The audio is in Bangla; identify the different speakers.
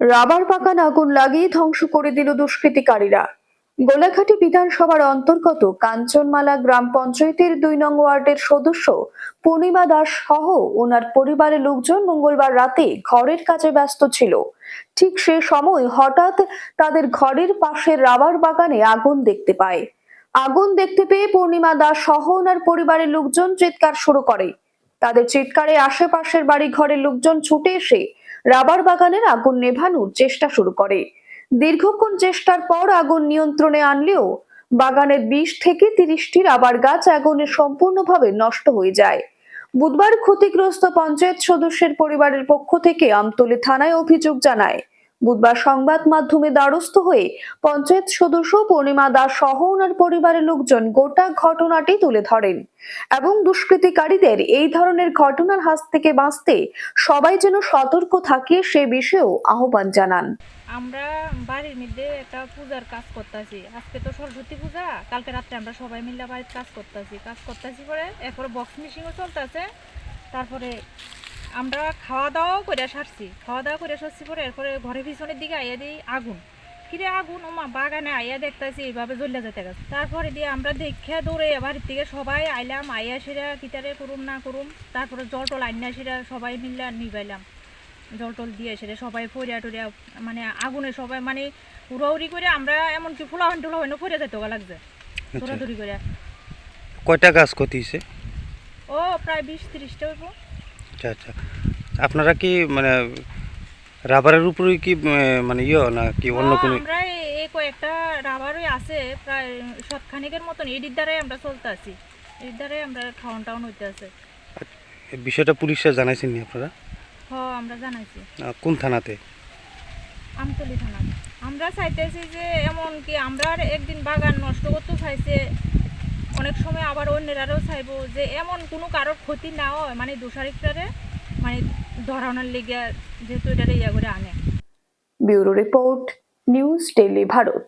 Speaker 1: রাবার বাগান আগুন লাগিয়ে ধ্বংস করে দিল দুষ্কৃতিকারীরা। গোলাঘাটি বিধানসভার অন্তর্গত কাঞ্চনমালা গ্রাম পঞ্চায়েতের ২ নং ওয়ার্ডের সদস্য পূর্ণিমা দাস সহ ওনার পরিবারের লোকজন মঙ্গলবার রাতে ঘরের কাজে ব্যস্ত ছিল। ঠিক সে সময় হঠাৎ তাদের ঘরের পাশের রাবার বাগানে আগুন দেখতে পায়। আগুন দেখতে পেয়ে পূর্ণিমা দাস সহ ওনার পরিবারের লোকজন চিৎকার শুরু করে। তাদের চিৎকারে আশেপাশের বাড়ি ঘরের লোকজন ছুটে এসে রাবার বাগানের আগুন নেভানোর চেষ্টা শুরু করে। দীর্ঘক্ষণ চেষ্টার পর আগুন নিয়ন্ত্রণে আনলেও বাগানের ২০ থেকে ৩০টি রাবার গাছ আগুনে সম্পূর্ণভাবে নষ্ট হয়ে যায়। বুধবার ক্ষতিগ্রস্ত পঞ্চায়েত সদস্যের পরিবারের পক্ষ থেকে আমতলী থানায় অভিযোগ জানায়। বুধবার সংবাদ মাধ্যমে দ্বারস্থ হয়ে পঞ্চায়েত সদস্য পূর্ণিমা দাস সহ ওনার পরিবারের লোকজন গোটা ঘটনাটি তুলে ধরেন এবং দুষ্কৃতিকারীদের এই ধরনের ঘটনার হাত থেকে বাঁচতে সবাই যেন সতর্ক থাকে সে বিষয়েও আহ্বান জানান।
Speaker 2: আমরা বাড়ির মধ্যে একটা পূজার কাজ করতেছি। আজকে তো সরস্বতী পূজা, কালকে রাত্রে আমরা সবাই মিলে বাড়িতে কাজ করতেছি পরে এরপরে বক্স মিশিংও চলতেছে। তারপরে আমরা খাওয়া দাওয়াও করে সারছি পরে এরপরে ঘরের পিছনের দিকে আইয়া দিই আগুন। কিরে আগুন ওমা বাগানে আইয়া দেখতেছি এইভাবে জ্বলে যেতে গেছে। তারপরে দিয়ে আমরা দেখে দৌড়ে বাড়ির থেকে সবাই আইলাম, আইয়া সেরা কিতারে করুম না করুম, তারপরে জল টল আইনা সেরা সবাই মিলে নিবাইলাম। জল টল দিয়ে সেটা সবাই ফরিয়া টরিয়া মানে আগুনে সবাই মানে উড়াউড়ি করে আমরা এমনকি ফুলাহান টুলাহান ফরিয়া যেতে লাগছে দৌড়াদৌড়ি করে।
Speaker 3: কয়টা গাছ ক্ষতি হয়েছে?
Speaker 2: ও প্রায় ২০-৩০টা হইব।
Speaker 3: আচ্ছা আচ্ছা, আপনারা কি মানে রাবারের উপরে কি মানে না কি অন্য কোনো?
Speaker 2: আমরা এই কয়েকটা রাবারই আছে প্রায় শতখানিকের মতন, এডির দ্বারাই আমরা চলতে আছি, এর দ্বারাই আমরা খাওয়ান টাউন হইতে আছে।
Speaker 3: বিষয়টা পুলিশে জানাইছেন নি আপনারা?
Speaker 2: আমরা জানাইছি।
Speaker 3: কোন থানাতে?
Speaker 2: আমতলী থানা। আমরা চাইতেছি যে এমন কি আমরা একদিন বাগান নষ্ট করতে চাইছে, অনেক সময় আবার অন্যেরাও চাইবো যে এমন কোনো কারোর ক্ষতি না হয়, মানে দোষারিকটারে মানে ধরানোর লেগে যেহেতু এটা ইয়া করে আনে।
Speaker 1: Bureau report, news daily Bharat.